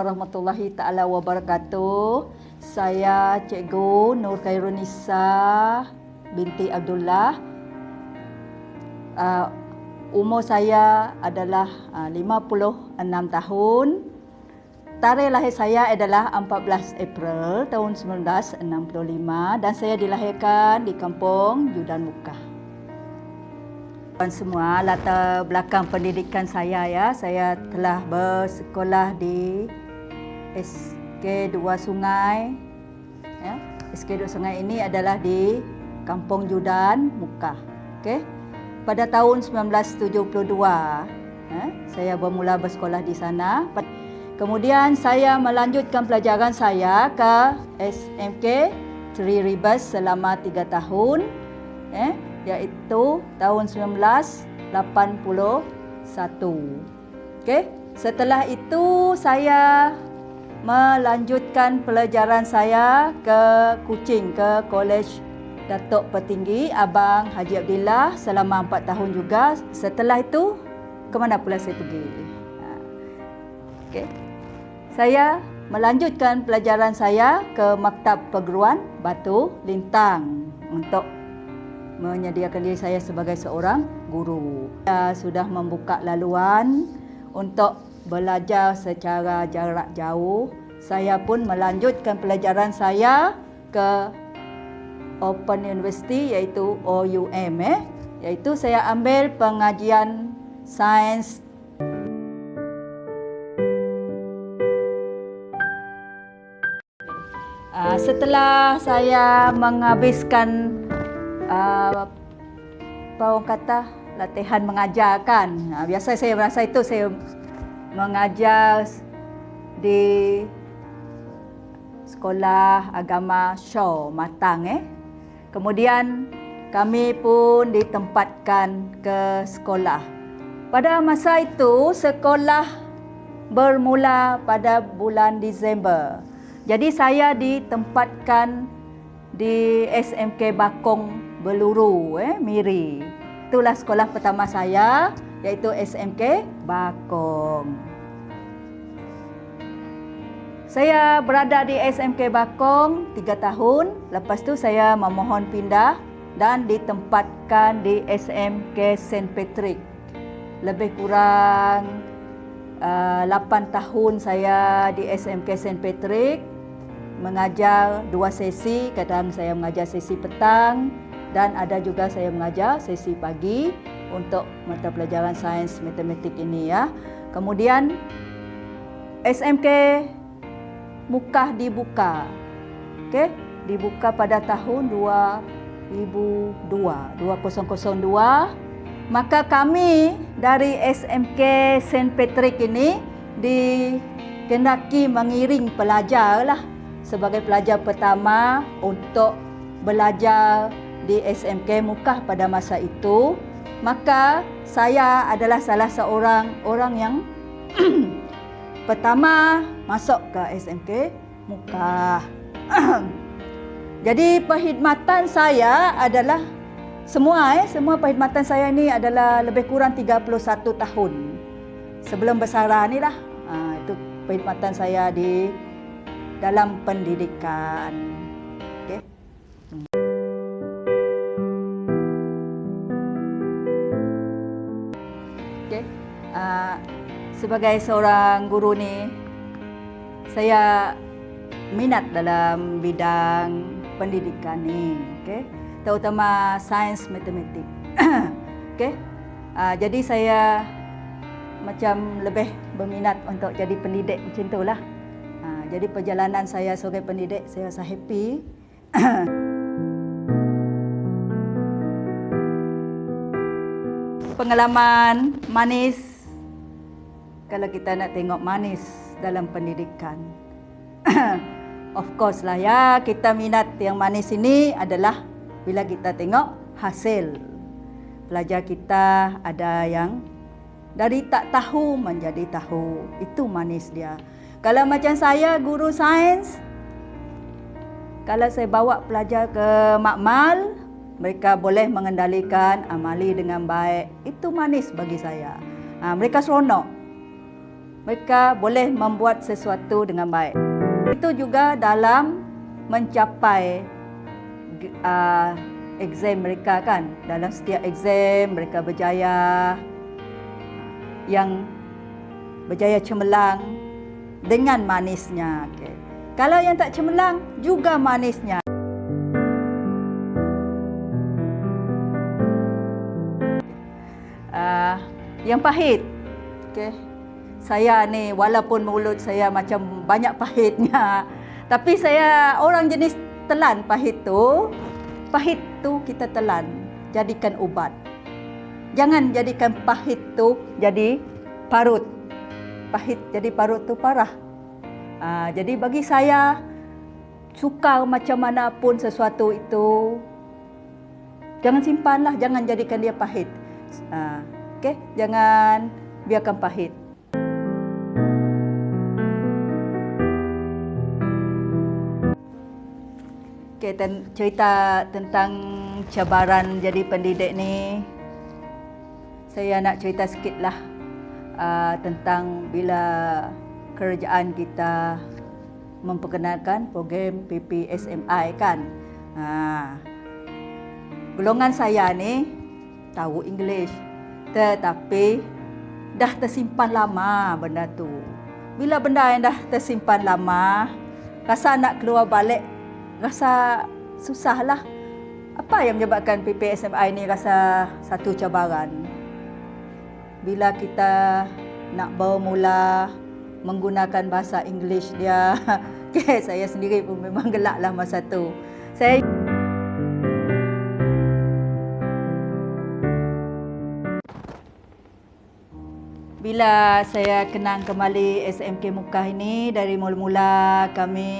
warahmatullahi taala wabarakatuh. Saya Cikgu Nur Khairunisa binti Abdullah. Umur saya adalah 56 tahun. Tarikh lahir saya adalah 14 April tahun 1965 dan saya dilahirkan di Kampung Yudan Mukah. Semua latar belakang pendidikan saya saya telah bersekolah di SK2 Sungai. SK2 Sungai ini adalah di Kampung Yudan Mukah. Pada tahun 1972 saya bermula bersekolah di sana. Kemudian saya melanjutkan pelajaran saya ke SMK Three Rivers selama 3 tahun. Iaitu tahun 1981. Setelah itu saya melanjutkan pelajaran saya ke Kuching, ke Kolej Datuk Petinggi Abang Haji Abdillah selama 4 tahun juga. Setelah itu, ke mana pula saya pergi? Saya melanjutkan pelajaran saya ke Maktab Perguruan Batu Lintang untuk menyediakan diri saya sebagai seorang guru. Saya sudah membuka laluan untuk belajar secara jarak jauh. Saya pun melanjutkan pelajaran saya ke Open University iaitu OUM. Iaitu saya ambil pengajian sains. Setelah saya menghabiskan orang kata latihan mengajarkan. Biasa saya merasa itu saya mengajar di sekolah agama Shaw Matang. Kemudian kami pun ditempatkan ke sekolah. Pada masa itu sekolah bermula pada bulan Disember. Jadi saya ditempatkan di SMK Bakong Beluru, Miri. Itulah sekolah pertama saya, iaitu SMK Bakong. Saya berada di SMK Bakong 3 tahun. Lepas tu saya memohon pindah dan ditempatkan di SMK St. Patrick. Lebih kurang 8 tahun saya di SMK St. Patrick. Mengajar 2 sesi, kadang saya mengajar sesi petang dan ada juga saya mengajar sesi pagi untuk mata pelajaran sains matematik ini Kemudian SMK Mukah dibuka. Dibuka pada tahun 2002. Maka kami dari SMK St. Patrick ini dikehendaki mengiring pelajar sebagai pelajar pertama untuk belajar di SMK Mukah pada masa itu. Maka saya adalah salah seorang orang yang pertama masuk ke SMK Mukah. Jadi perkhidmatan saya adalah semua perkhidmatan saya ini adalah lebih kurang 31 tahun. Sebelum bersara ni itu perkhidmatan saya di dalam pendidikan. Sebagai seorang guru ni, saya minat dalam bidang pendidikan ni, terutama sains matematik. Jadi saya macam lebih berminat untuk jadi pendidik macam itulah. Jadi perjalanan saya sebagai pendidik saya rasa happy. Pengalaman manis, kalau kita nak tengok manis dalam pendidikan. Of course kita minat yang manis ini adalah bila kita tengok hasil. Pelajar kita ada yang dari tak tahu menjadi tahu. Itu manis dia. Kalau macam saya guru sains, kalau saya bawa pelajar ke makmal, mereka boleh mengendalikan amali dengan baik. Itu manis bagi saya. Mereka seronok. mereka boleh membuat sesuatu dengan baik. Itu juga dalam mencapai exam mereka kan. Dalam setiap exam mereka berjaya, yang berjaya cemerlang dengan manisnya. Okay. Kalau yang tak cemerlang juga manisnya. Yang pahit. Okay. Saya ni walaupun mulut saya macam banyak pahitnya, tapi saya orang jenis telan pahit tu. Pahit tu kita telan, jadikan ubat. Jangan jadikan pahit tu jadi parut. Pahit jadi parut tu parah. Jadi bagi saya, suka macam mana pun sesuatu itu, jangan simpanlah, jangan jadikan dia pahit. Okay? Jangan biarkan pahit. Okay, cerita tentang cabaran jadi pendidik ni, saya nak cerita sikitlah tentang bila kerajaan kita memperkenalkan program PPSMI kan. Golongan saya ni tahu English, tetapi dah tersimpan lama benda tu. Bila benda yang dah tersimpan lama, rasa nak keluar balik, rasa susahlah. Apa yang menyebabkan PPSMI ni rasa satu cabaran? Bila kita nak bermula menggunakan bahasa English dia, okay, saya sendiri pun memang gelaklah masa tu. Bila saya kenang kembali SMK Mukah ini, dari mula-mula kami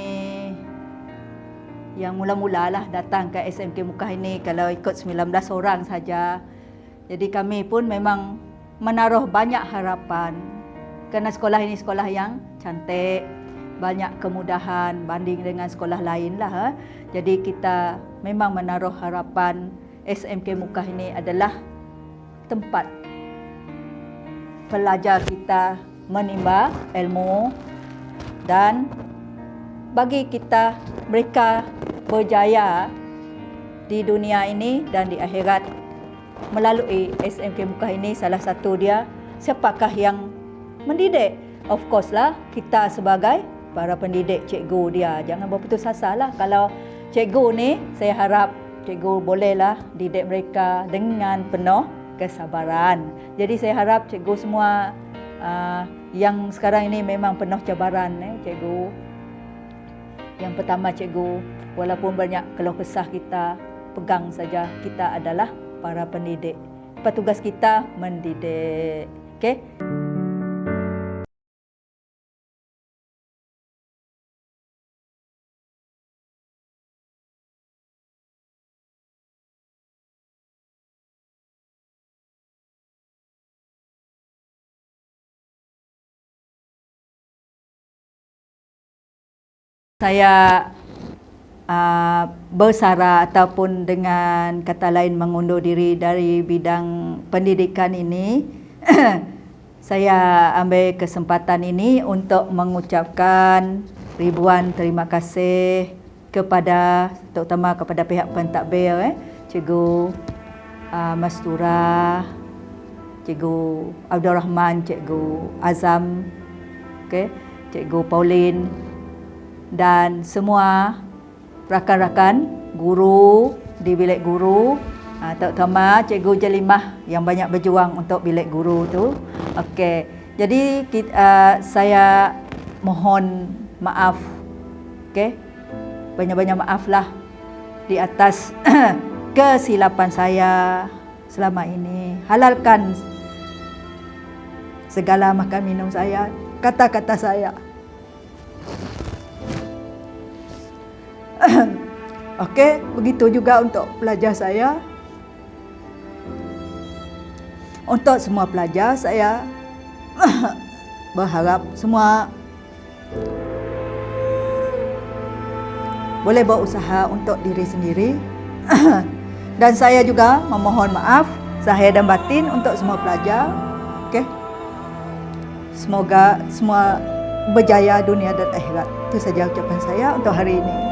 yang mula-mula lah datang ke SMK Mukah ini, kalau ikut 19 orang saja. Jadi kami pun memang menaruh banyak harapan, kerana sekolah ini sekolah yang cantik, banyak kemudahan banding dengan sekolah lain lah. Jadi kita memang menaruh harapan SMK Mukah ini adalah tempat pelajar kita menimba ilmu dan bagi kita mereka berjaya di dunia ini dan di akhirat melalui SMK Mukah ini. Salah satu dia, siapakah yang mendidik? Of course lah, kita sebagai para pendidik, cikgu dia. Jangan berputus asa lah. Kalau cikgu ni, saya harap cikgu bolehlah didik mereka dengan penuh kesabaran. Jadi saya harap cikgu semua yang sekarang ini memang penuh cabaran, cikgu. Yang pertama, cikgu, walaupun banyak keluh kesah kita, pegang saja kita adalah para pendidik. Tugas kita mendidik. Okey? Saya bersara ataupun dengan kata lain mengundur diri dari bidang pendidikan ini. Saya ambil kesempatan ini untuk mengucapkan ribuan terima kasih kepada, terutama kepada pihak pentadbir, Cikgu Mastura, Cikgu Abdul Rahman, Cikgu Azam, okay, Cikgu Pauline dan semua rakan-rakan guru di bilik guru, terutama Cikgu Jelimah yang banyak berjuang untuk bilik guru tu. Okey, jadi saya mohon maaf, okey, banyak-banyak maaflah di atas kesilapan saya selama ini. Halalkan segala makan minum saya, kata-kata saya. Okey, begitu juga untuk pelajar saya. Untuk semua pelajar saya berharap semua boleh berusaha untuk diri sendiri. Dan saya juga memohon maaf zahir dan batin untuk semua pelajar. Okey. Semoga semua berjaya dunia dan akhirat. Itu saja ucapan saya untuk hari ini.